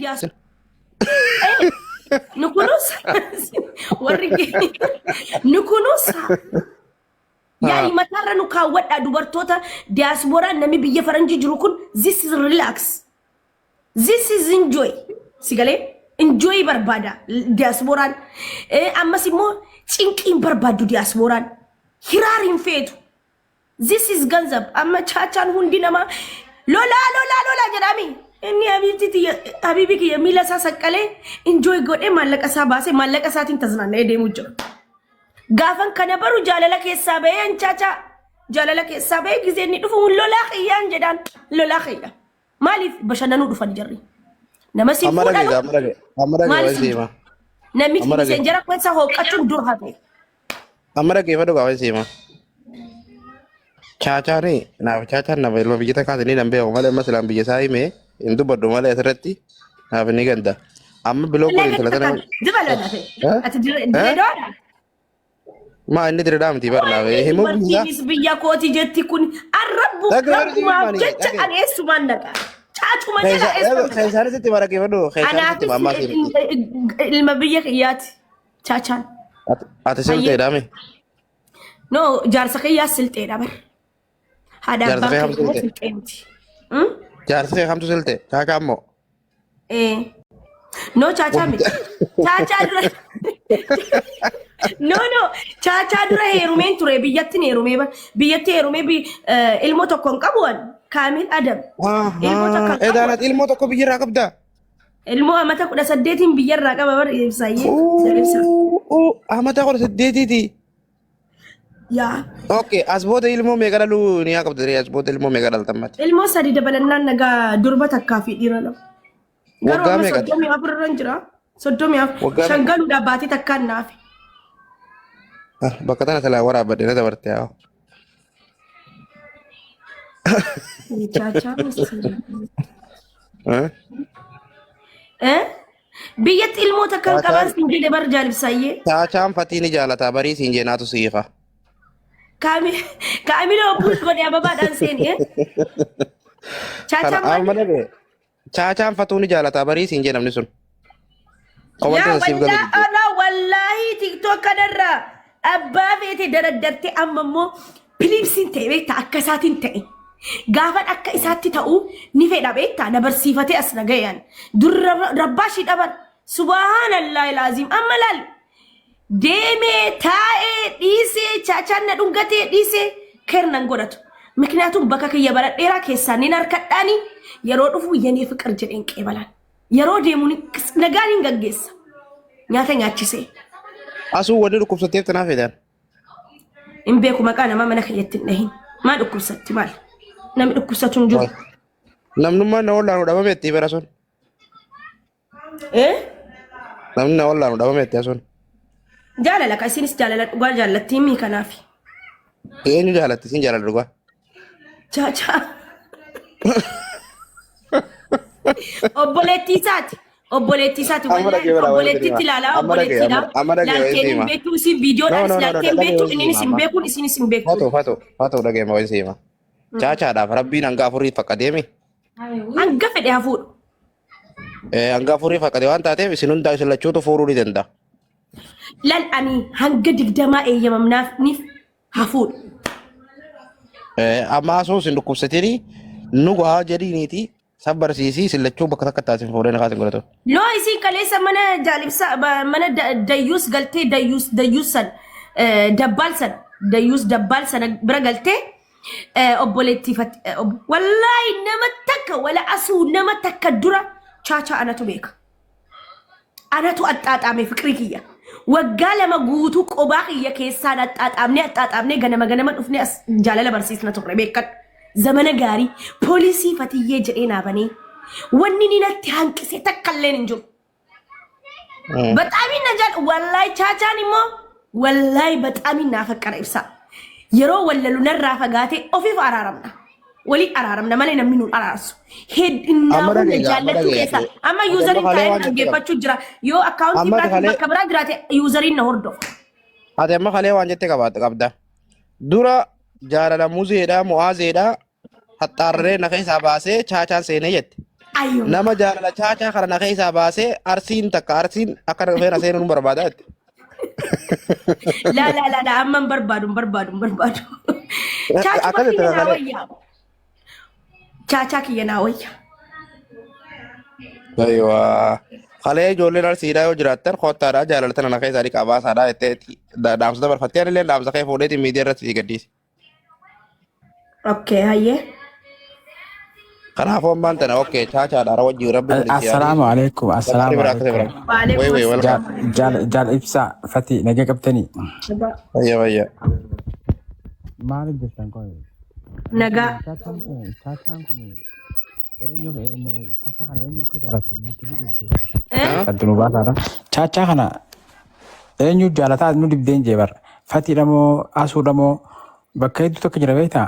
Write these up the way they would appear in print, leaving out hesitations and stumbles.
دياس نكونوس ورقي نكونوس يعني ما ترى نكاوت أدوبرتوتا دياسبورا نمي بيجي فرنجي جروكون this is relax this is enjoy سيقالي enjoy بربادا دياسبورا أما سيمو تينكين بربادو دياسبورا هرارين فيتو this is ganzab أما تشاتشان هندي نما لولا جرامي إني حبيبي يا ميلا ساسكالي enjoy God مالك أساباسي مالك أساتين تزنان إيه ديموجو غافن كنبرو جالالك السابين تشاتشا جالالك السابين كزيني دفون لولا خيان جدان لولا خيان مالي بشانانو دفن جري نمسي فودا ويسيما نمي سنجرا كويسا هو كاتون دور هذي أمرا كيف دوغا ويسيما चाचा नहीं ना चाचा ना भाई लोग बिजता कहाँ से नहीं नंबे होगा ले मसला बिजता ही में इंदु बड़ों वाले ऐसे रहती ना बनी गंदा अम्म बिलोग को नहीं चलता ना जबाला ना फिर अच्छा दिरेडोरा माँ इन्हीं दिरेडाम थी पर ना वे हिमो बिजा इस बिया को थी जेती कुन अर्रबु रबुमा चच्चा अनेस सुमाना का चाचू मचला खैसारे से तुम्हारा क्या बनो खैसारे से तुम्हारा मासी ilma biya kiyat चाचा आते से उते डामे no jar sakaya silte da bar هذا جالسة خمسة سلطة تاكا مو إيه نو تشاچا مي تشاچا درا نو تشاچا درا هيرومين تري بيجتني هيرومي بيجتي هيرومي بي ilmo tokkon qabuan kamil adam ilmo tokkon edanat ilmo tokko biyya qabda ilmo amata kuda saddeetin biyya qaba bar ibsaye amata kuda saddeetiti يا اوكي اسبوت ilmo meeqa lu ni aqab dare asboot ilmo meeqa daltamati ilmo sadi dabalannan naga durba takkafi diralo wagga meeqa sodomi afurran jira sodomi af shangalu da baati takkan nafi bakka tana tala wara badde na dabarte yaa chacha biyat ilmo takkan qaban sinjide bar jalib sayye chaachaan fatini jaalata barii sinjeenaatu siifa Kamilo push ko dia baba dan sini ya. Caca fatuni jalata bari sinje namni sun. Ya Allah wallahi TikTok kadarra abba beti daraddarte amma mo pilipsin ta'e ta akkasatin ta'e. Gaafa akka isaatti ta'u ni fedha beekta na barsiifate as nagayan. Dur rabbashi dabar subhanallahi alazim amma lal Deme tae dise chachanna dungate dise kernan godatu mikniyatu bakka kiyya baradheera keessan nin harkadhaani yeroo dhufu yene fikir jedhen qeebalan yeroo deemuun nagaan hin gaggeessa nyaata nyaachise asu wani dhukkubsateef tanaaf edan in beeku maqaa nama mana kiyyatti dhahin maa dhukkubsatti maal namni dhukkubsatu hin jiru namnummaa na ollaanu dhabameetti bara sun namni na ollaanu dhabameetti asun jaalala ka isinis jaalala dhugaa jaallattii mii kanaafi eenyu jaalatti isin jaalala dhugaa chacha obboleettii isaati wallahi obboleettiitti ilaalaa obboleettiidha laalteen beektuu isin viidiyoodhaan laalteen beektuu inni isin beekuun isin isin beektu Fatu dhageema wayii siima chaachaadhaaf rabbiin hanga afurii faqqadeemi hanga fedhe hafuudhu hanga afurii faqqade waan taateef isin hundaa isin lachuutu fuudhuu ni danda'a lan ani hanga digdamaa eeyyamamnaafniif hafuudhu amma asoo isin dhukkubsatanii nu go'aa jedhiiniiti sabbarsiisii isin lachuu bakka takka taasin fuudhee nakaasin godhatu. Loo isin kaleessa mana jaalibsa mana dayyuus galtee dayyuusan dabbaalsan dayyuus dabbaalsan bira galtee obboleettiifatti wallaahi nama takka wala asuu nama takka dura chaachaa anatu beeka anatu axxaaxaame fiqirii kiyya waggaa lama guutuu qobaa kiyya keessaan axxaaxaamnee ganama dhufnee as jaalala barsiisna turre beekan zamana gaarii poolisii fatiyyee jedhee naabanii wanni ni natti hanqise takkalleen hin jiru. Baxaamin na jaal wallaahi chaachaan immoo wallaahi baxaamin naaf akkana ibsa yeroo wallalu narraa fagaatee ofiif araaramna wali araaramna malee namni nu araarsu hedduun jaallatu keessa amma yuuzariin taa'ee dhaggeeffachuu jira yoo akkaawuntii biraatiin bakka biraa jiraate yuuzariin na hordofa. Ati amma kalee waan jette qabda dura jaalala muzeedha mo'aazeedha haxaarree na keessaa baasee chaachaan seenee jette Ayyo. Nama jaalala chaachaa kana na keessaa baasee arsiin takka arsiin akka feena seenuun barbaada jetti. La amman barbaadu. Chaachuma Akkasitti kiyya naa kakalee. wayyaa. Chaachaa kiyya naa wayyaa. Ayiwaa. Kalee ijoolleen arsiidhaa yoo jiraattan kottaadhaa jaalalatan na keessaa dhiqaa baasaadhaa jettee dhaamsa dabarfattee illee dhaamsa kee fuudheetiin miidiyaa irratti si gaddisi. Okay, hayyee. Kanaafuu ammaan tana okkee chaachaadhaa wajjin rabbi walitti yaadee. Assalamu alaikum. Assalamu alaikum. Wai welcome. Jal ibsa Fati naga kapteni. Wayya. Maal jettan koi? Nagaa. Chaachaan kun eenyu chaachaa kana eenyu akka jaalatu nuti ni dubde. Kan nu baasaadha. Chaachaa kana eenyu jaalataa nu dibdeen jeebar. Fati dhamoo asuu dhamoo bakka hedduu tokko jira beektaa?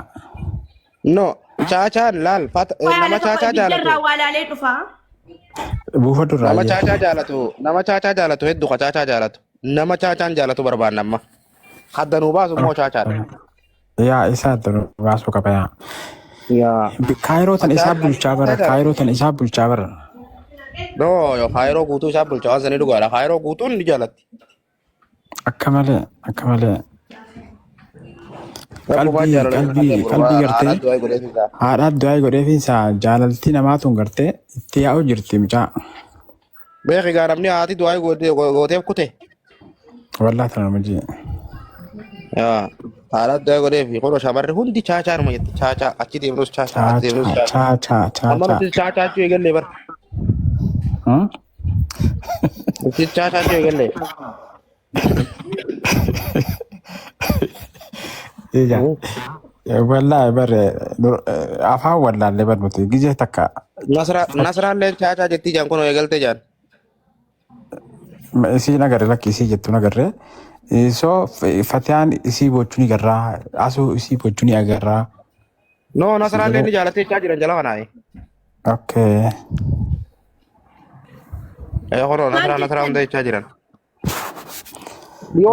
No, chaachaan laal nama chaachaa jaalatu. Jarraa walaalee dhufaa. Buufatu irraa. Nama chaachaa jaalatu hedduu ka chaachaa jaalatu. Nama chaachaan jaalatu barbaanna amma. Haddanuu baasu moo chaachaadha. Yaa isaa baasuu qaba yaa. Yaa. Kaayiroo tan isaa bulchaa bara. Kaayiroo tan isaa bulchaa bara. No, yo kaayiroo guutuu isaa bulchaa waan sanii dhugaadha. Kaayiroo guutuun ni jaalatti. Akka malee. Qalbii gartee haadha du'aa godheefiinsa jaalaltii namaatuun gartee itti yaa'u jirti mucaa. Beeki gaa namni haati du'aa gooteef kute. Wallaa tana nama jee. Yaa. Haadha du'aa godheef kun shamarri hundi chaachaanuma jetti. Chaachaa achi deemnus chaachaa. Amma nuti chaachaachuu eegallee bara. Nuti chaachaachuu eegallee. Iya. Wallaahi bare afaan wallaallee bar nuti gizee takka. Nasraalleen chaachaa jettii jaan kun eegaltee jaan. Isii nagarre lakki isii jettu nagarre. So Fatiyaan isii bochuu ni garraa. Asuu isii bochuu ni agarraa. No, nasraalleen ni jaalattee chaa jiran jala kanaayi. Okay. Hono nasraa hunda jechaa jiran.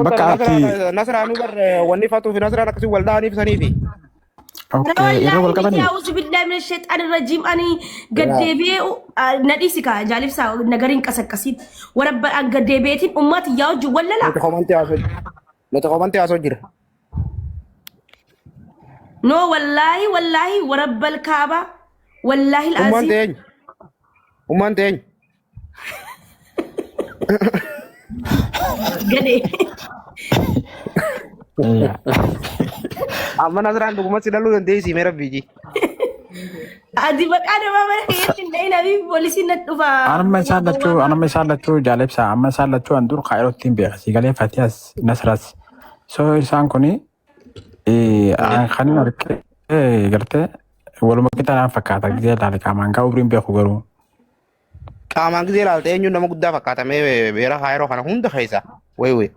Bakka ati nasraanuu bar wanni fatuuf nasraan akkasii waldaaniif saniifi. okay irra wal qabanii. A'uuzu billahi minash shayxaanir rajiim ani gaddeebi'ee nadhiisi kaa jaalibsaa nagariin qasaqqasiin warabba an gaddeebi'eetiin ummati yaa wajjin wallala. Nuti komantii haasoo jira. No wallahi warabbal kaaba wallahi al-azim. Ummaan teeny. Gade. Amma nasraan dhuguma si dhaluu dandeessi mee rabbiiji. Adi maqaa namaa mana keessatti hin dhahin abiif poolisiin na dhufa. Anama isaan lachuu jaalibsaa amma isaan lachuu an dur kaayiroo ittiin beekasi galee Fatiyas Nasras. So isaan kuni kan argee gartee waluma qixaan fakkaata gizee ilaale qaamaan gaa umriin beeku garuu. Qaamaan gizee ilaalte eenyuun nama guddaa fakkaata mee beera kaayiroo kana hunda keessa wayi.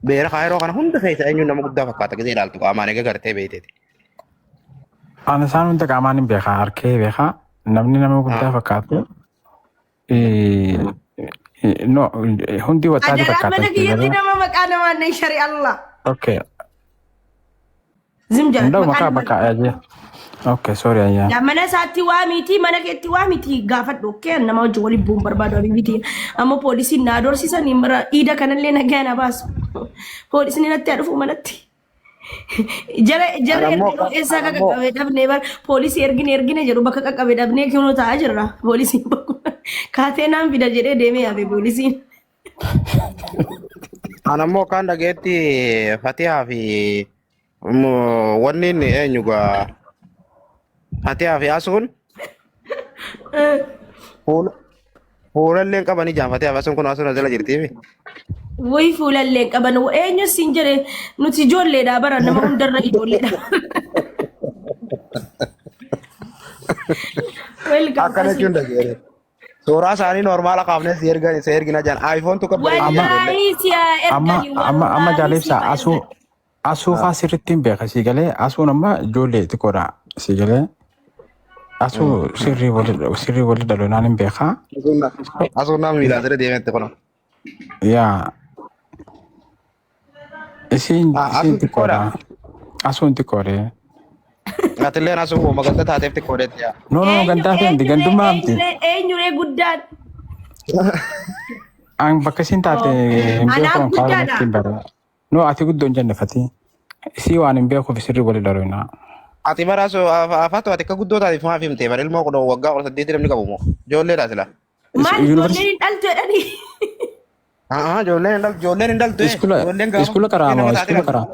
Beera kaayiroo kana hunda keessa eenyuun nama guddaa fakkaata gizee ilaaltu qaamaan egaa gartee beekteeti. An isaan hunda qaamaan hin beekaa harkee beekaa namni nama guddaa fakkaatu. No hundi wataati fakkaata. Mana kiyyatti nama maqaa namaa nan shari Allah. Okay. Zim jala. Ndau maka aja. Okay, sorry ayah. Ya mana saati waa miti mana keetti waa miti gaafadhu okay nama wajjin waliin bu'uun barbaadu abibiti amma poolisiin na adoorsisan mara dhiida kanallee nagaa na baasu poolisiin natti dhufu manatti jara eessa akka qaqqabee dhabnee bar poolisii ergine jedhu bakka qaqqabee dhabnee kunoo ta'aa jirra poolisiin kaatee naan fida jedhee deemee yaabee poolisiin. Anammoo kan dhageetti Fatihaa fi wanni inni eenyu gaa Fatihaa fi Asuun fuulalleen qabanii jaan Fatihaa fi Asuun kun Asuun jala jirtiifi. Wayii fuulalleen qaban eenyu siin jedhe nuti ijoolleedha bara nama hundarra ijoolleedha. Akkana jechuun dhageere. Suuraa isaanii normaala kaafnee si ergina jaan iPhone tokko amma jaalibsaa asuu faa sirriitti hin beeka si galee asuun amma ijoollee xiqqoodha si galee asuu sirrii wali dhaloonaan hin beekaa. Asuun nama miilaan sirrii deemetti kuna. Yaa isiin xiqqoodha asuun xiqqoodhe. Ati illee naasuu maganda taateef xiqqoo deetti yaa. No, gantaa fi miti gandummaa miti. Eenyuree guddaan. An bakka isin taate hin Anaaf beeku guddaadha. kaawwan ittiin bara. No, ati guddoo hin jenne Fatii. Isii waan hin beekuuf sirri wali dhaluuna. Ati baraasoo afaatu ati akka guddoo taatiif maaf himtee bara ilmoo kudha waggaa 18 namni qabu moo ijoolleedha sila. Maal ijoolleen hin dhaltu jedhanii. Ijoolleen hin dhaltu Iskula karaama, iskula karaama.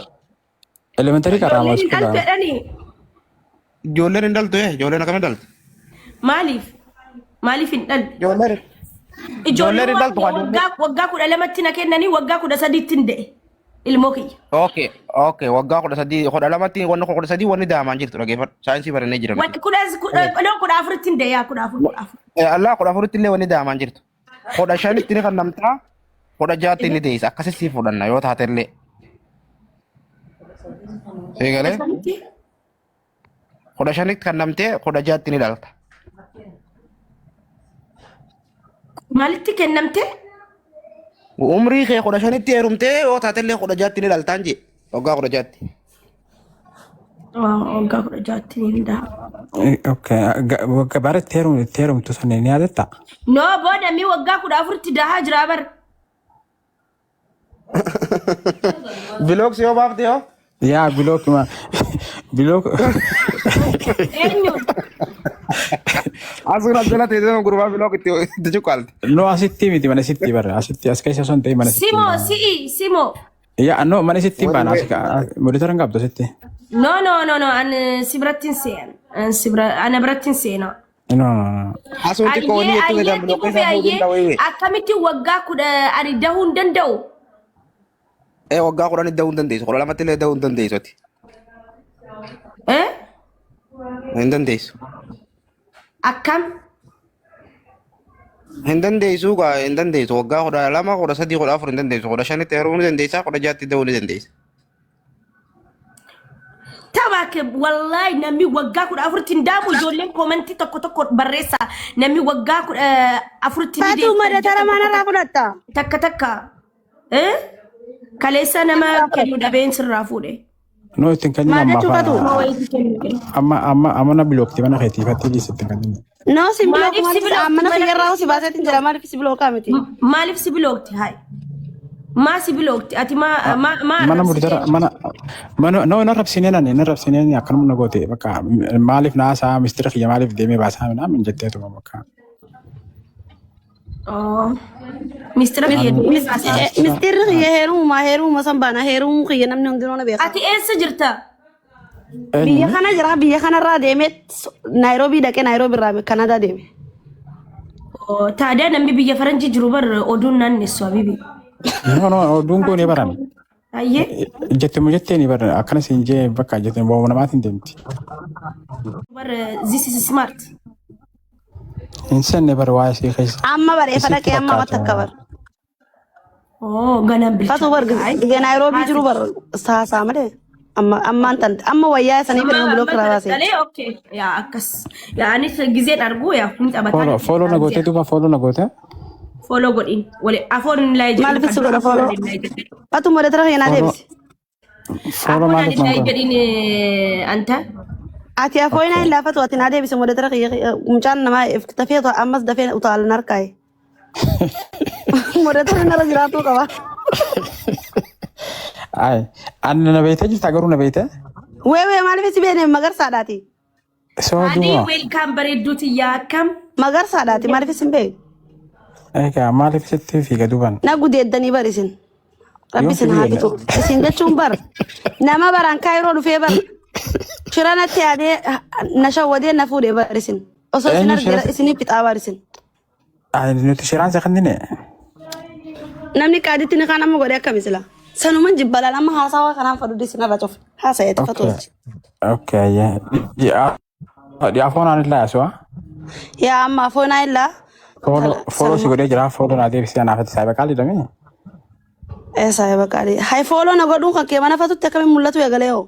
Elementary karaama Ijoolleen hin dhaltu iskula. jedhanii. Ijoolleen hin dhaltu ijoolleen akkamiin dhaltu. Maaliif hin dhaltu? Ijoolleen Ijoolleen hin dhaltu waggaa 12tti na kennanii waggaa 13tti hin da'e. Ilmoo kiyya. Okay waggaa 12 wanni 13 wanni daamaan jirtu dhageeffadhu saayinsii barannee jiran. 14tti hin da'e yaa 14. Allah 14tti illee wanni daamaan jirtu. 15tti ni kan namtaa 16tti ni deessa akkasii fudhanna yoo taate illee. Eegalee 15tti kan namtee 16tti ni dhalta. Maalitti kennamtee? Umrii kee 15tti heerumtee yoo taate illee 16tti ni dhaltaan jee waggaa 16tti. Waggaa 16tti ni dhalta. Okay, waggaa baratti heerumtu sanne ni yaadatta? No, booda mi waggaa 14tti dahaa jira bar. Bilooks yoo baafte yoo? Yaa bilook ma bilook. Eenyu? Asuma jala teessuma gurbaa bilook itti cuqqaalti. No, asitti miti mana sitti bara asitti as keessa son ta'e mana sitti. Simo. Yaa no mana sitti baana monitora hin qabdu sitti. No, an sibrattin seen. Ana birattin seena. No. Asuma xiqqoo wanni jettu jedhan bilook keessa fuudhuu danda'u. Akkamitti waggaa 10 ani dahuu hin danda'u? Waggaa 10 dahuu hin dandeessu 12tti illee dahuu hin dandeessu ati. Hin dandeessu. Akkam? Hin dandeessu hin dandeessu waggaa 12 13 14 hin dandeessu 15tti heerumuu ni dandeessa 16tti dahuu ni dandeessa. Tabaake wallahi namni waggaa 14tti hin daamu ijoolleen koomentii tokko barreessa namni waggaa 14tti ni Faatu madatara manarraa fudhatta. takka. Kaleessa nama kennu dhabeen sirraa fuudhe. No, ittiin kan inni Maadatu ammaa fatu. amma na bilookti mana keetiifatti dhiisitti kan inni. No, si Maaliif bilooka si maaliif bilooka? mana fayyarraa si baaseetiin jira maaliif si bilookaa miti. Maaliif si bilookti hai? Maa si bilookti? Ati Mana monitora mana no na rabsineen akkanuma na goote bakka maaliif naasaa mistira kiyya maaliif deemee baasaa minaa min jetteetuma bakka. Mistira kiyya Mistirri kiyya heeruma san baana heerumuu kiyya namni hundinuu na beeka. ati eessa jirta? Biyya kana jira biyya kanarraa deemee Naayiroobii dhaqee Naayiroobii irraa Kanadaa deeme. Taadhaa namni biyya faranjii jiru bar oduun naannessu habibi. No, oduun kun ni baran. Ayyee Jettee ni baran akkana siin jee bakka jettee boomu namaatiin deemti. bar this is smart. Hin senne bara waa'ee ishee keessa. Amma bareefa dhaqee amma amma takka bar. Ganaan Fatu bar bilcha. Naayiroobii jiru bar saasaa malee. Amma wayyaa sanii bira bilooka irraa baasee. Okay. Yaa akkas. Yaa anis gizeen argu yaa kun taphataa. Follow na goote duuba follow na goote. Follow godhin. Wali afoon hin laayee jedhin. Maaliif si godha follow? Fatu madatara kiyya naa deebisi. Follow Afoon maaliif hin na laayee goote. jedhin anta. Ati afooyinaa hin laafatu ati naa deebisi madatara kiyya mucaan namaa dafee ammas dafee utaalan harkaaye. Madatara nara jiraatuu qaba. Ay, ani na beekte jirta garuu na beekte. Wee maaliif si beekne magarsaadhaati. Soo Adii duuba. weelkaan bareedduuti yaa akkam. Magarsaadhaati maaliif si beekne. Egaa maaliif sitti fiiga duuban? Na gudeeddanii bar isin. Rabbi isin haa bitu. Isin jechuun bar. Nama baraan kaayiroo dhufee bar. Shiranatti yaadee na shawwadee na fuudhee bar isin. Osoo isin argina isinii fixaa bar isin. Ay, nuti shiraansa kan dine. Namni qaaditti ni kaan amma godhee akkami sila. Sanuman jibbalaan amma haasawaa kanaan fadhu isin irra cufe. Haasayeeti fatuuti. Okay, yeah. Di afoon aan illaa yasua. Yaa amma afoonaa illaa. Follow si godhee jira follow na deebisee anaafatti saa baqaalii dhamee. Eessa baqaalii. Hai fooloo na godhuun kan kee mana fatutti akkamiin mul'atu eegalee hoo.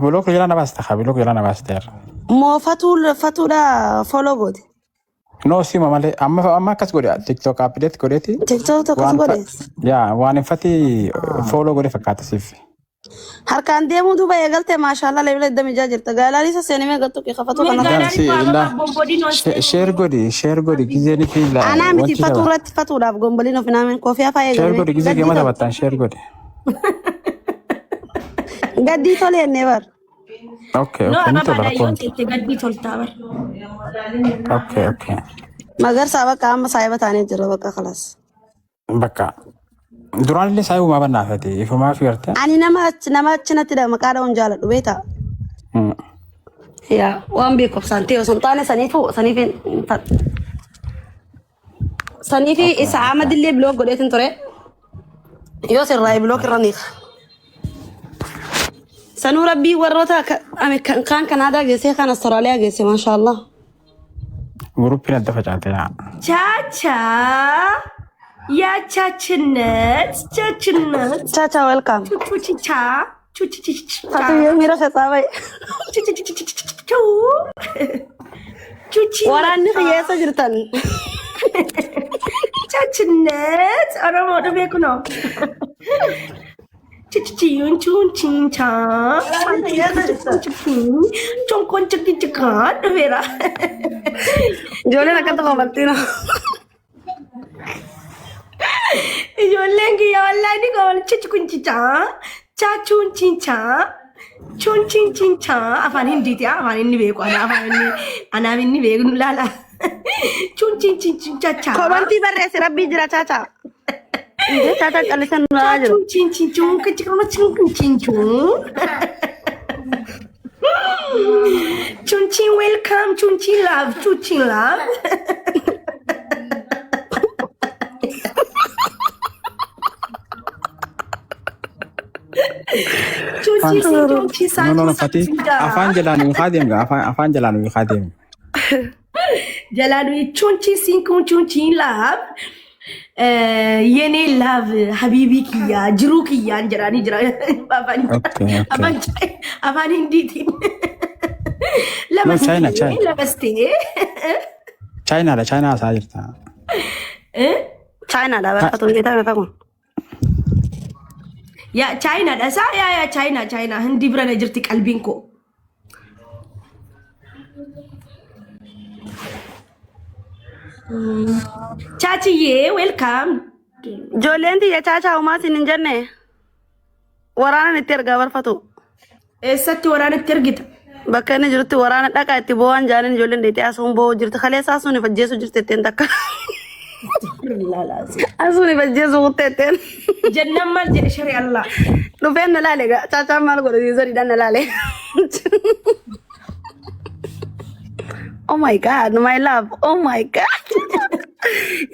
Bilooku jala na baasta haa bilooku jala na baasteer. Moo fatuudha fooloo gooti. No sima malee amma akkas godhe TikTok update godheeti. TikTok tokkos godhe. Yaa waan infatti follow godhe fakkaata siif. harkaan deemuu duuba eegalte maashaallah leebila iddoo mijaa jirta gaalaarii isa seenimee gattu kee kafatu Mee kana gaalaarii si koo illa amma bombodiin on share godi gizeni fi la anaa miti wanti fatuu daba irratti fatuudhaaf gomboliin of hinaamin koofii afaa share eegalee godi gize gema dabatan share godi gaddii tolee ennee bar okay No, okay ama nito la baada yoo kon ta'e gadbii toltaa bar. okay magarsaa bakka amma saayiba taanee jirra bakka kalaas bakka duraan illee saayuu ma bannaafate ifumaa fi garta ani nama achinatti dha maqaa dha'uun jaaladhu beeta yaa waan beekuuf saantee osoo hin taane saniifi isa amadillee biloog godheetin ture yoo sirraa biloog irra niiqa sanuu rabbii warroota kaan kanaadaa geessee kaan Astaraaliyaa geesse maashaallah gruppiin adda facaate yaa Chacha. ያቻችነት ቻችነት ቻቻ ዌልካም ቹቹቻ ቹቹቺቻ ታዲያ ሚራ ሰጣበይ ቹቺ ወራን ይየሰ ጅርተን ቻችነት አረሞ ደቤኩ ነው ቹቹቺዩን ቹንቺንቻ ቾንኮን ችግጭካ ደቤራ ጆሌ ነከተ ኮመልቲና ijoolleen kiyya wallaahi ni qaban chichukunchicha chachuunchicha chuunchinchincha afaan hindiiti afaan inni beeku anaaf inni beeku nu laala chuunchinchincha komantii barreessi rabbii jira chacha inde chacha callisan nu laalaa jiru chuunchinchinchuun kichikumachinchinchuun chuunchin welcome chuunchin love no fati afaan jalaan khadem ga afaan jalaan khadem jalaan chunchi sinkun chunchi lab yene love habibi kiya jiru kiya jarani jira afaan hinditi lamaste China asa jirta China da ba fatun kita me fakun Ya China da sa ya China hindi bira na jirti kalbin ko. Chachi ye welcome. Jolendi ya chacha uma sinin janne. Warana ni terga bar fatu. Satti warana tergita. Bakka ni jirti warana daka itti bowan jaanin jolendi itti asuun boo jirti kale saasu ni fajjeesu jirti ten takka. Asuni fajjeesu kutteten. Jannam mal je shari Allah. Lu fen nalale ga chacha mal go di zari dan nalale. Oh my god, my love. Oh my god.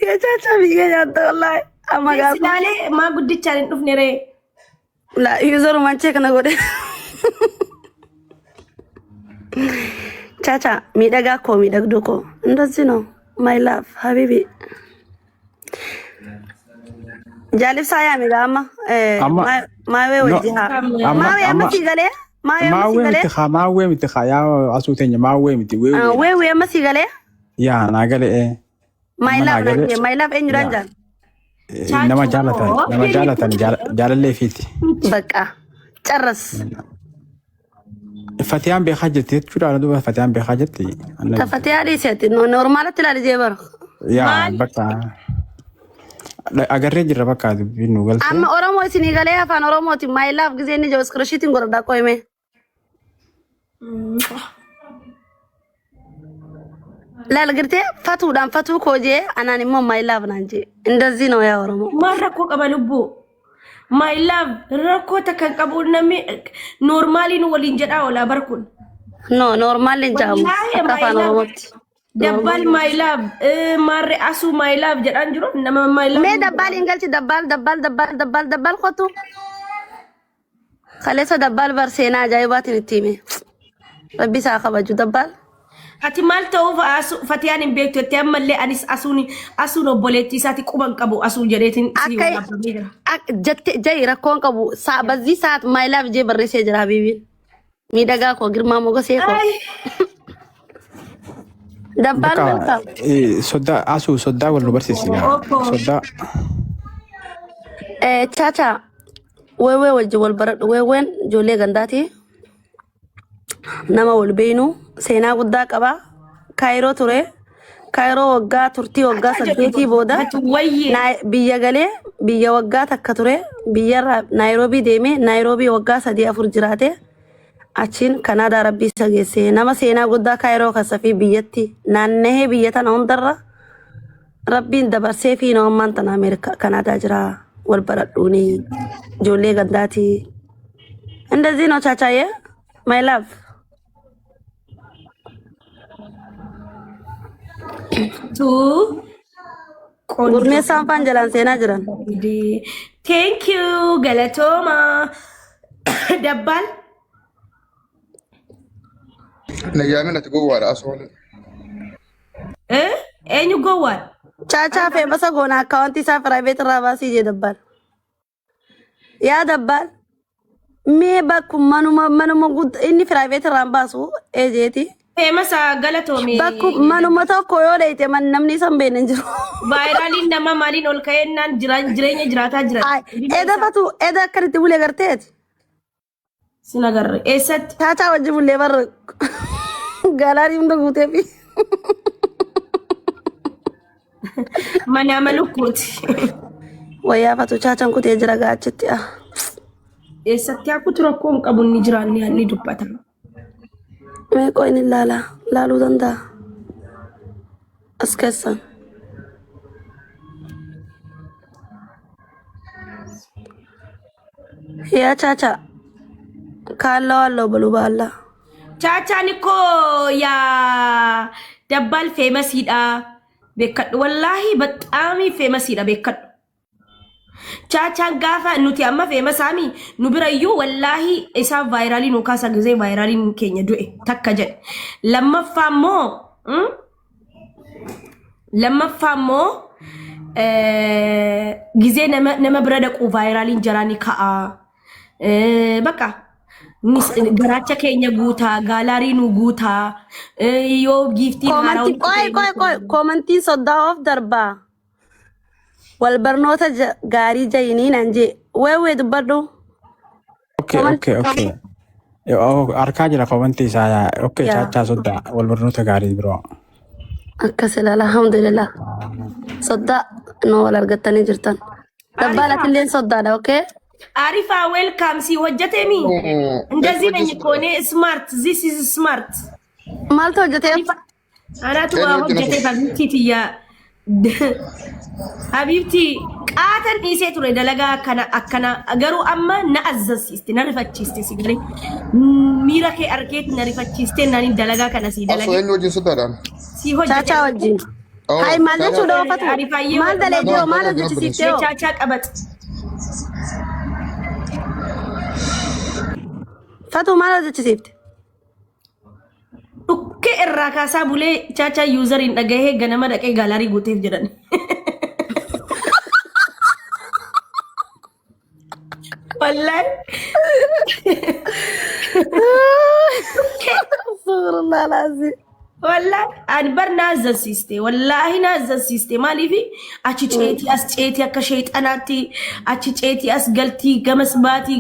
Ya chacha biga jata wallahi. Amaga Sinale ma guddi challenge dufne re. La user manche kana gode. Chacha mi daga ko mi dagdo ko. Ndazzi no. My love, habibi. Jalib saya mi gama ma we wajiha ma we amati gale ma we miti khaya asu tenya ma we miti we amati gale ya na gale my love en ranjan nama jalatan jalalle fiti baka charras fatiyan be khajati chura do fatiyan be khajati fatiyan di seti normal tila jebar ya baka agarre jirra bakka binu galte amma oromo isini gale afan oromo ti my love gize ni jaws krashitin gorda koyme la lagirte fatu koje anani mo my love nanje እንደዚህ ነው ያ ኦሮሞ ማራኮ ቀበልቡ my love rako ta kan qabu nami normally no walin jada wala barkun no normally jamu afan oromo dabbal my love marre asu my love jadan juro nama my love me dabbal ingalti dabbal khotu khalesa dabbal bar sena jaybatin time rabbi sa khabaju dabbal ati mal taw asu fatiyan bekto tamalle anis asu no boleti sati kuban qabu asu jaretin si ak jatte jay rakon qabu sa bazi saat my love je barre se jara habibi mi daga ko girma mo go se ko dabbal welcome soda asu soda wal barsi siga soda chacha wewe wajji wal baradhu weeween ijoollee gandaati nama wal beeynu seenaa guddaa qaba kaayiroo ture kaayiroo waggaa turtii waggaa 8 booda biyya galee biyya waggaa takka ture biyya naayiroobii deemee naayiroobii waggaa 3-4 jiraate achiin kanaadaa rabbii isa geesse nama seenaa guddaa kaayiroo kasafii biyyatti naannahee biyya tana hundarra rabbiin dabarsee fi noommaan tana Ameerika kanaadaa jira wal baradhuuni ijoollee gandaati እንደዚህ ነው ቻቻዬ my love tu gurmeessaan faan jalaan seenaa jiran thank you galatoma dabbal نجامنا تقوى على أصول enyu gowwal chaachaa feemasa goona akkaawwantii isaa piraayiveet irraa baasii jee dabbal yaa dabbal mee bakku manuma guddaa inni piraayiveet irraan baasu eejeeti famous galatomi bakku manuma tokko yoo leeyte man namni san beenen jiru vaayiraaliin nama maaliin ol ka'ennaan jireenya jiraataa jiran eda fatu eda akkanitti bulee garteeti sinagarre eessatti chaachaa wajji bulee bar galaarii hunda guuteefi mana malukkuuti wayyaa fatu chaachaan kutee jira gaachitti eessatti akkutu rakkoon qabu ni jiraanni hanni dubbatama meeqoo inni laaluu danda'a as keessan yaa chaachaa kaalloo halloo baluu baallaa chaachaan ikkoo yaa dabbal feemasiidha beekadhu wallaahi baxaamii feemasiidha beekadhu chaachaan gaafa nuti amma feemasaami nu birayyuu wallaahi isaa vaayiraalii nu kaasa gizee vaayiraaliin keenya du'e takka jedhe lammaffaa immoo gizee nama bira dhaqu vaayiraaliin jaraanii ka'a bakka garaacha keenya guutaa gaalaarii nu guutaa yoo giiftiin qoy komantiin soddaa of darbaa wal barnoota gaarii jayinii nan jee weewee dubbadhu okay arkaa jira komantii isaa okay chaachaa soddaa wal barnoota gaarii biroo akkas ilaala alhamdulillah soddaa no wal argattanii jirtan dabbaalatilleen soddaadha okay Arifa welcome si hojjate mi እንደዚህ ነኝ እኮ እኔ smart this is smart ማልቶ hojjate አናቱ hojjate ሀቢብቲ ያ ሀቢብቲ ቃተን ኢሴ ቱሬ ደለጋ አከና አገሩ አማ ናአዘሲስቲ ነርፈቺስቲ ሲግሬ ሚራኬ አርኬት ነርፈቺስቲ ናኒ ደለጋ ከነ ሲ ደለጋ أصول إنه جنس داران ሲ hojjate chaachaa wajjin hay mallechu dhoofatu maal daleediyoo maal hojjechisiifteo chaachaa qabat fatu maal hojjechisiifte dhukke irraa kaasaa bulee chaachaa yuuzariin dhagahee ganama dhaqee gaalaarii guuteef jedhan wallahi suurullah laazim wallahi ani bar naazasiste wallahi naazasiste maaliifi achi ceetii as ceetii akka sheexanaatti achi ceetii as galtii gamas baatii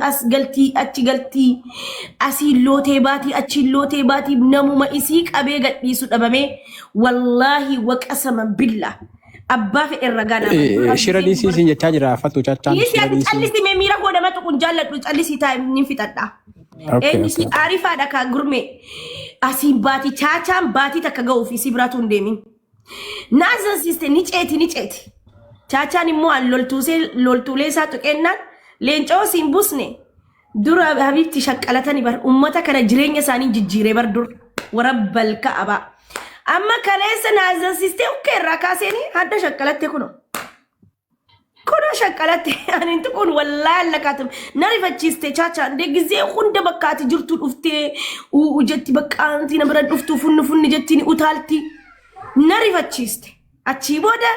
as galtii achi galtii asii lootee baatii achi lootee baatii namuma isii qabee gadhiisu dhabamee wallahi waqasama billah abbaa fedhe ragaana shira dhiisii siin jechaa jira fatu chaachaan shira dhiisii callisi mee miira koo namatu kun jaalladhu callisi taa inni fixadha eenyisi aarifaadha kaa gurme asiin baati chaachaan baatii takka ga'uuf isii biraatu hin deemin naazasiste ni ceeti chaachaan immoo an loltuulee isaa tuqennaan leencoo siin busne dura habiibti shaqqalatani bar ummata kana jireenya isaanii jijjiiree bar dur warabbal ka'aba amma kaleessa naazasiste ukkee irraa kaaseeni hadda shaqqalatte kuno shaqqalatte ani tukun wallahi lakatum narifachiste chaachaan de gizee hunda bakkaati jirtu dhuftee jetti bakkaanti na bira dhuftu funni jetti ni utaalti narifachiste achi booda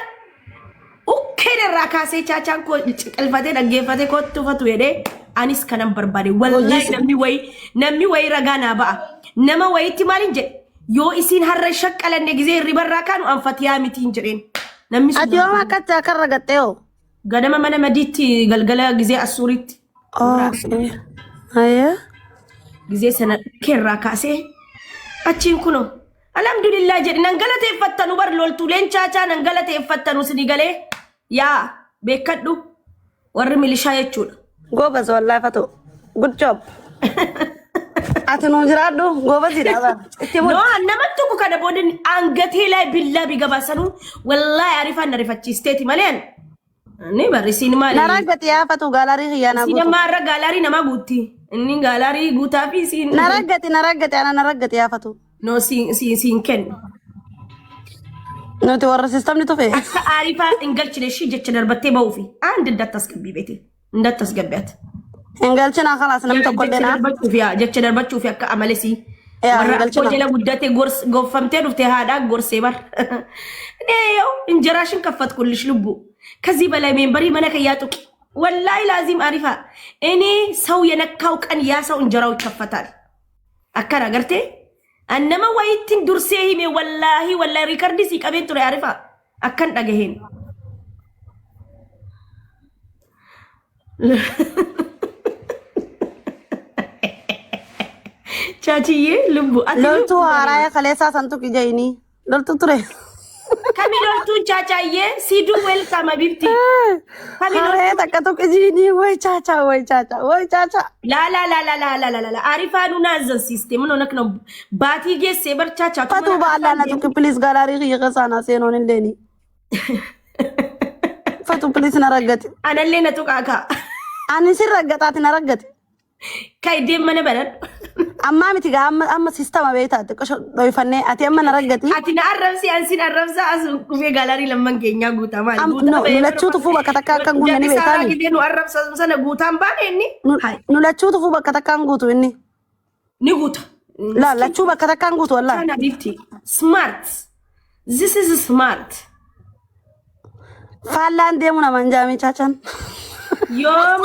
ukkee irraa kaasee chaachaan ko qalfatee dhaggeeffatee kottu fatu jedhee anis kanan barbaade wallahi namni wayi ragaa naa ba'a nama wayitti maalin jedhe yoo isiin harra shaqqalanne gizee ribarraa kaanu anfatiyaa mitiin jedheen namni ati yoo akkatti akka ragattee ganama mana madiitti galgala gizee asuuritti هيا ጊዜ ሰነ ከራ ካሴ አቺን ኩኖ አልሐምዱሊላህ ጀድ ነንገለተ ይፈተኑ በር ሎልቱ ሌንቻቻ ነንገለተ ይፈተኑ ስዲገሌ ያ ቤከዱ ወር ሚሊሻ የቹ ጎበዝ ወላሂ ፈቶ ጉድ ጆብ አትኑ ጅራዱ ጎበዝ ይዳባ ኖ አነመቱ ከደ ቦድን አንገቴ ላይ ቢላ ቢገባሰኑ ወላሂ አሪፋ ነሪፈቺ ስቴቲ ማለን እኔ በር ሲኒማ ነረገት ያ ፈቶ ጋላሪ ኺያና ጉቱ ሲኒማ ረ ጋላሪ ነማ ጉቲ እኒ ጋላሪ ጉታፊ ሲን ነረገት ያና ነረገት ያ ፈቶ ኖ ሲንከን ኖቲ ወር ሲስተም ኒቶፌ አሪፋ እንገልችለሽ ጀች ደርበቴ በውፊ አንድ እንዳታስገቢ ቤቴ እንዳታስገቢያት እንገልችና خلاص ነም ተቆደና ጀች ደርበቹ ፊ አካ አመለሲ ወራቆጀለ ጉዳቴ ጎርስ ጎፈምቴ ዱፍቴ ሃዳ ጎርሴ በር እኔው እንጀራሽን ከፈትኩልሽ ልቡ ከዚህ በላይ ሜምበሪ መነከ ያጡቂ ወላሂ ላዚም አሪፋ እኔ ሰው የነካው ቀን ያ ሰው እንጀራው ይከፈታል አከራ ገርቴ አነማ ወይቲን ዱርሴ ሂሜ ወላሂ ሪከርድ ሲቀበን ጥሩ አሪፋ አከን ዳገሄን ቻቺዬ ልቡ ሎልቱ አራያ ከሌሳ ሰንቱ ኪጀይኒ ሎልቱ ጥሬ ከሚሎልቱ ቻቻዬ ሲዱ ዌልካም አቢብቲ ከሚሎልቱ ተከቱ ኪጂኒ ወይ ቻቻ ላ አሪፋኑና ዘን ሲስተም ነው ነክ ነው ባቲ ጌስ ሰበር ቻቻ ፈቱ ባላና ቱክ ፕሊዝ ጋላሪ ይገሳና ሴኖን እንደኒ ፈቱ ፕሊዝ ነረገት አነሌ ነቱቃካ አንሲ ረገጣት ነረገት ከይዴም መነበረን amma miti ga amma system abeta te ko doy fanne ati amma naragati ati na arrabsi ansi arrabsa asu kufe galari lamman kenya guta mal no lachu tufu bakataka kan gunne ni betani gide no arrabsa sana gutan ba ni no lachu tufu bakataka kan gutu ni guta la lachu bakataka kan gutu wallahi ana difti smart this is smart falan demu na manjami chachan yom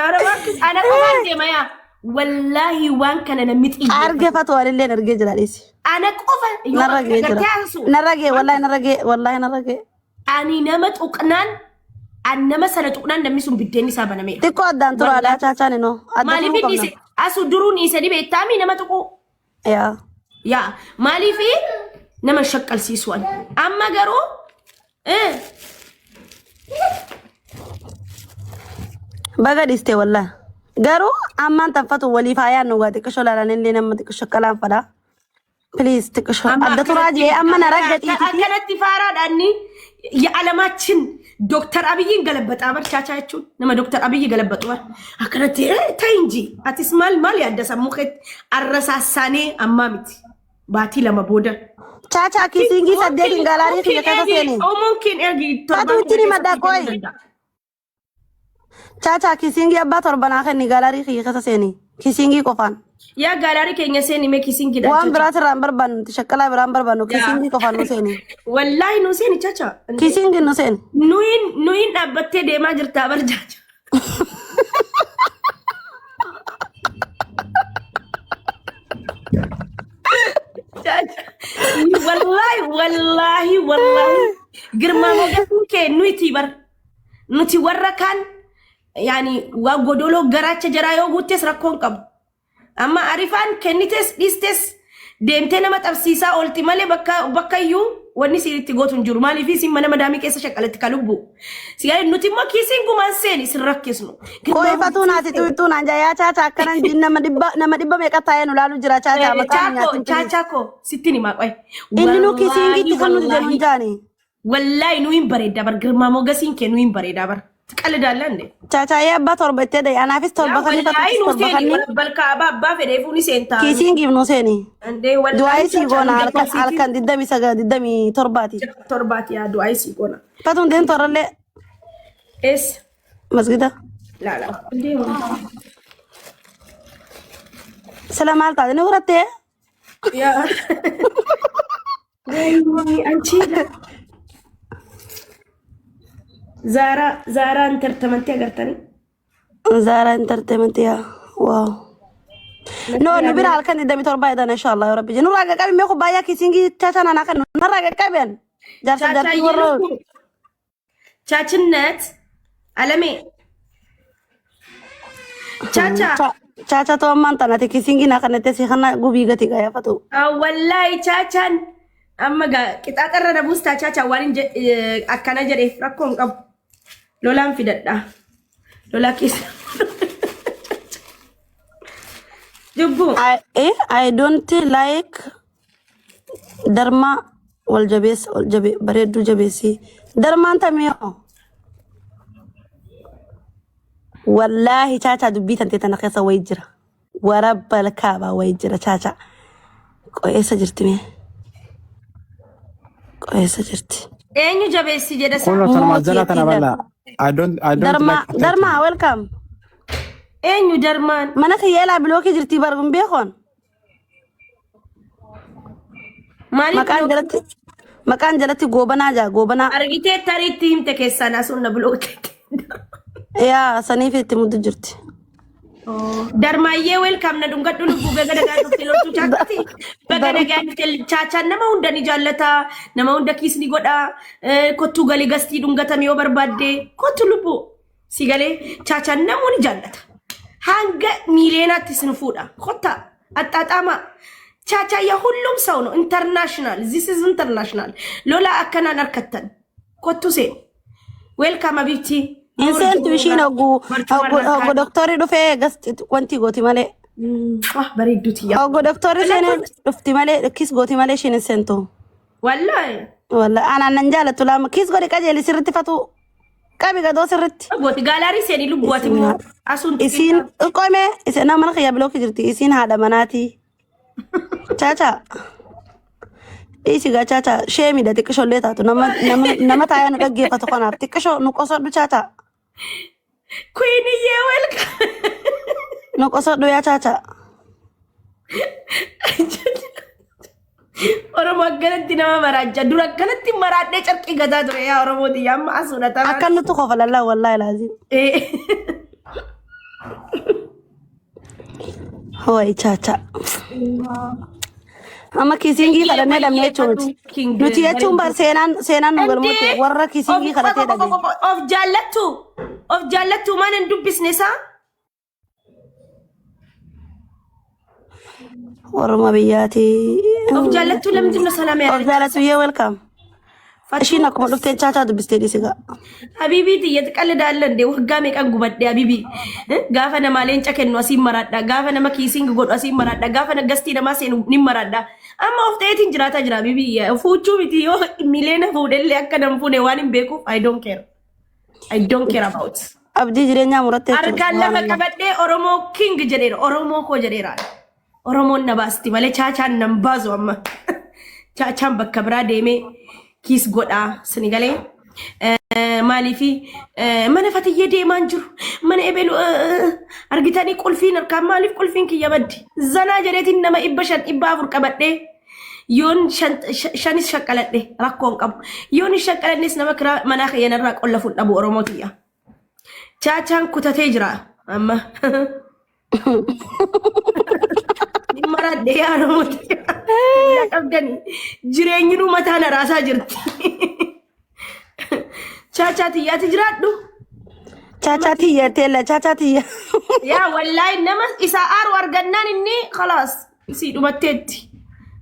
arabak ana kaman maya والله وان كان نمت إيه أرجع فتوى اللي نرجع جلاليسي أنا كوفا نرجع والله نرجع أني نمت أقنان أنا مثلا أقنان نمسون بديني سابنا مير تكو أدان ترى على تاچاني نو مالي في نيس أسو دروني سدي بيتامي نمت أقو يا مالي في نما شكل سيسوان أما جرو بقى ديستي والله garu amman tanfatu wali faya no gadi kasho la lanen lena mati kasho kalam fada please tikasho adda turaje amma naragati አከነት ፋራ ዳኒ የዓለማችን ዶክተር አብይን ገለበጣ በርቻቻችሁ ነማ ዶክተር አብይ ገለበጡ አከነት ታይ እንጂ አትስማል ማል ያደሰሙከት አረሳሳኔ አማሚት ባቲ ለማቦደ ቻቻ ኪሲንጊ ሰደኝ ጋላሪ ከከተሰኔ ኦ ሙምኪን ኤርጊ ታዱቲኒ መዳቆይ ቻቻ ኪሲንጊ አባት ወርባና ከኒ ጋላሪ ከከተሰኔ ኪሲንጊ ቆፋን ያ ጋላሪ ከኛ ሴኒ ሜ ኪሲንጊ ዳ ዋን ብራት ራምበር ባን ተሸከላ ብራምበር ባን ኪሲንጊ ቆፋን ነው ሴኒ ወላሂ ነው ሴኒ ቻቻ ኪሲንጊ ነው ሴኒ ኑይን ዳበቴ ደማ ጅርታ በርጃቻ والله ግርማ ሞገሱ ከኑይቲ በር ኑቲ ወረካን يعني وغدولو غراچ جرايو غوتس ركون قب اما عارفان كنيتس ديستس ديمتنا متبسيسا اولتيمالي بكايو وني سيرتي غوتون جورمالي في سيمنا مدامي كيس شقلت كلبو سيغاي نوتيما كيسينغو مانسيني سركيسنو كوي فاتونا تيتونا جايا چاچا كنن دين نما ديبا ميقطاي نو لالو جرا چاچا متانيا چاچاكو ستيني ما قوي انو كيسينغي تكنو دمجاني والله نوين بريدا بر غرما موغسين كنوين بريدا بر تقلدالله እንዴ ቻቻዬ አባት ወርበቴ ደይ አናፊስ ተልበከኒ ተልበከኒ በልካባ አባ ፈደፉኒ ሴንታ ኪሲንጊ ነው ሴኒ እንዴ ወላሂ ዱአይ ሲጎና አልካን ዲደሚ ሰጋ ዲደሚ ቶርባቲ ያ ዱአይ ሲጎና ፈቱን ደን ተረለ ኤስ መስጊዳ ላላ እንዴ ሰላም አልታ ነው ወራቴ ያ አንቺ زارا انترتمنت اغرتني زارا انترتمنت يا واو نو نبير halkan dami torba idan insha Allah ya rabbi nura ga kabi me ko baya kisingi tatana na kan nura ga kaben jarta jarti woro ቻችነት አለሜ Chacha to amman tanate kisingi na kanate si kana gubi gati gaya fatu. Wallahi chachan amma ga qixaxarra na busta chacha waan akkana jedhe rakkoon qabu. Lolaan fidadha. Lola kis. Jubbu. I don't like Dharma wal jabe bareedu jabesi. Dharma antamiyo. Wallahi chacha dubbitan teetana keessa way jira. Warabbal kaaba way jira chacha. Qo'eessa jirti mee? Qo'eessa jirti. Eenyu jabeessi jedha Kuno tanuma jala kana bala. I don't Dharma welcome. Eenyu Darmaan? Mana kiyela bloki jirti bargum beekon. Maqaan jalatti goobanaa jaa goobanaa. Argitee tariitti himte keessaan asuun na bloki. Yaa saniif itti muddu jirti. Darmaayyee welcome na dhungadhu lubbuu baga nagaa dhufte loltuu chaakati. Baga nagaa dhufte chaachaan nama hunda ni jaallata. Nama hunda kiisni godha. Kottuu galii gastii dhungatame yoo barbaadde. Kottu lubbuu. Si galee chaachaan namuu ni jaallata. Hanga miileenaatti sin fuudha. Kotta axxaaxaama. Chaachaa yaa hullum ሰው ነው international. This is international. Lola akkanaan harkattan. Kottu seen. Welcome abibti. Insentu ishiin oggu doktori dhufee wanti gooti malee. Bareedduuti yaa. Oggu doktori seenee dhufti malee kis gooti malee ishiin insentu. Wallahi. Wallahi anaan nan jaalatu laama kis godhi qajeeli sirritti fatu qabi gadoo sirritti. Gooti gaalaarii seenii lubbuwaati immoo asuun. Isiin qoome isiin nama kiyya bilooki jirti isiin haadha manaati. Chacha. Isi ga chacha shemi da xiqqisho lee taatu nama taa'ee nu dhaggeeffatu kanaaf xiqqisho nu qosodhu chacha. Queenie welcome. Nu qosodhu yaa chacha. Oromoo akkanatti nama maraajja dura akkanatti maraadhee carqii gataa ture yaa Oromooti yaa amma asuudha ta'a. Akkan nuti qofa lallaa wallaahi laazim. Hoi chacha. Amma kisingi kadhannee dhabnee jechuuti. Nuti jechuun bar seenaan nu galmooti warra kisingi kadhatee dhabe. Of jaallattu maan hin dubbisne isaa? Oromoo biyyaati. Of jaallattu lamdinno salaamee. Of jaallattu yee welcome. Ishiin akkuma dhuftee chaachaa dubbistee dhisigaa. Habibii xiyyeetti qalladaallee waggaa meeqan gubadde Habibii. Gaafa nama leenca kennu asiin maradha. Gaafa nama kiisingi godhu asiin maradha. Gaafa nagastii namaa seenu ni maradha. Amma of ta'eetiin jiraata jira Habibii. Fuuchuu miti yoo mileena fuudhellee akka nam fuune waan hin beekuuf I don't care. I don't care about. Abdii jireenyaa murattee. Harkaan lafa qabadhee Oromoo king jedheera. Oromoo koo jedheera. Oromoon na baasti malee chaachaan nan baasu amma. Chaachaan bakka biraa deemee. Kis godha sinigalee maaliifi mana fatiyyee deemaan jiru mana ebelu argitanii qulfiin harkaan maaliif qulfiin kiyya baddi zanaa jedheetiin nama 500 qabadhee yoon shanis shaqqaladhe rakkoon qabu yoon shaqqaladhes nama kiraa manaa kiyyanarraa qollafuun dhabu Oromootiyya chaachaan kutatee jira amma maradde yaa Oromootiyya qabdani jireenyi nu mataan raasaa jirti. Chacha tiyyaati jiraadhu. Chacha tiyya teella chacha tiyya. Yaa wallahi nama isa aaru argannaan inni khalaas si dhumatteetti.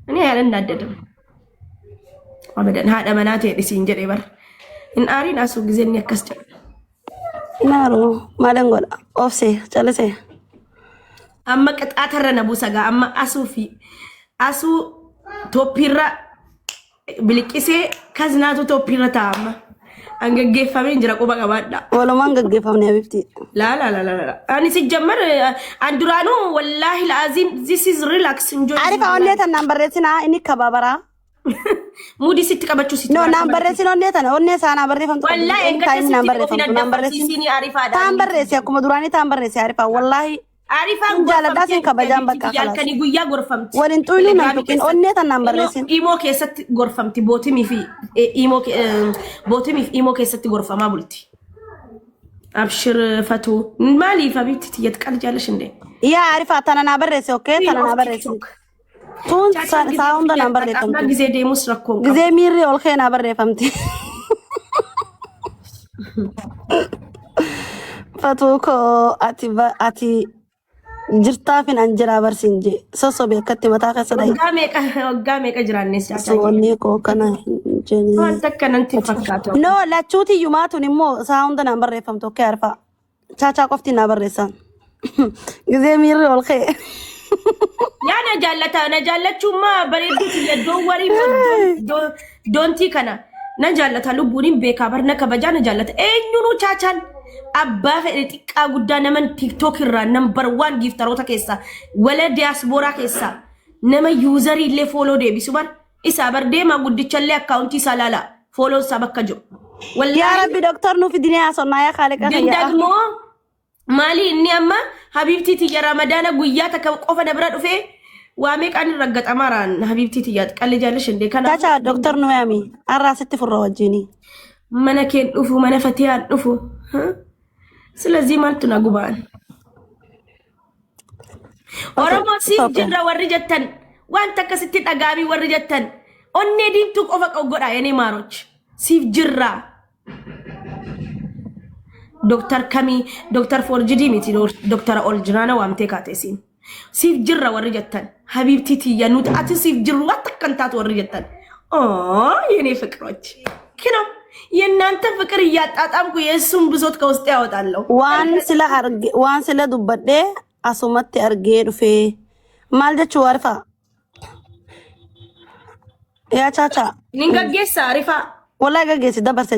Ani yaalan daddadam. Abadan haadha manaa ta'e dhisiin jedhee bara. In aariin asuu gizeenni akkas jedha. Naaru maalan godha obsee callisee. Amma qixaatarra na buusagaa amma asuu fi asuu toppirra biliqisee kaznaatu toppirra taa'ama. An gaggeeffameen jira quba qabaadha. Walumaan gaggeeffamne Habibti. La. Ani si jammar an duraanuu wallahi laazim this is relax enjoy. Arifa onnee tan naan barreessinaa inni kabaabaraa. Mudi sitti qabachuu sitti. No naan barreessin onnee tan onnee isaa naan barreeffamtu. Wallahi eeggatti naan barreessin. Taan barreessi akkuma duraanii taan barreessi Arifa wallahi. Arifan jaaladhaa sin kabajaan bakka kalaas. Yaalkanii guyyaa gorfamti. Waliin xuyinuu naan tuqin onnee tan naan barreessin. Imoo keessatti gorfamti bootimii fi imoo keessatti gorfamaa bulti. Abshir fatu maaliif Habibti tiyyat qal jaalash inde. Yaa Arifa tana naa barreessi okkee tana naa barreessi. Tuun saa hunda naan barreeffamti. Amma gizee deemus rakkoon qabu. Gizee miirri ol kee naa barreeffamti. Fatuko ati jirtaafin anjira barsinje sosobe akkatti mataa keessa dhahi. Waggaa meeqa jiraannes chaachaa. Suwanni koo kana jeni. Wanta akkanatti fakkaatu. No lachuuti yumaatun immoo saa hunda naan barreeffamtu akka arfa. Chaachaa qofti naa barreessan. Gizee miirri ol ka'e. Yaa na jaallachummaa bareedduuti iddoon warii doontii kana na jaallata lubbuun beekaa barna kabajaa na jaallata eenyuunu chaachaan abbaa fedhe xiqqaa guddaa naman tiktok irraa number 1 giftaroota keessa wala diaspora keessa nama yuuzarii illee fooloo deebisu bar isaa bar deemaa guddichallee akkaawuntii isaa laala fooloon isaa bakka jiru. Yaa Rabbi doktor nuuf dinee haasonnaa yaa kaale qaba. Dindagmoo maali inni amma habibtii tiyya ramadaana guyyaa takka qofa na bira dhufee waa meeqaan raggaxamaraan habibtii tiyya qalli jaallish indee kana. Chacha doktor nu yaami arraa sitti furra wajjini. Mana keen dhufu mana fatiyaan dhufu. ስለዚህ ማለት ነው ጉባን ኦሮሞ ሲፍ ጅራ ወርጀተን ዋንተ ከስቲ ጠጋቢ ወርጀተን ኦኔ ዲምቱ ቆፈ ቆጎዳ የኔ ማሮች ሲፍ ጅራ ዶክተር ከሚ ዶክተር ፎርጅዲ ሚቲ ዶክተር ኦልጅራና ዋምቴ ካቴሲን ሲፍ ጅራ ወርጀተን ሀቢብቲ ትየኑት አቲ ሲፍ ጅሩ አተከንታት ወርጀተን ኦ የኔ ፍቅሮች ክኖ የናንተ ፍቅር እያጣጣምኩ የሱን ብዞት ከውስጥ ያወጣለሁ ዋን ስለ ዱበዴ አሱመት አርጌ ዱፌ ማልደች ወርፋ ያ ቻቻ ኒንገጌሳ አሪፋ ወላ ገጌሲ ደበርሰ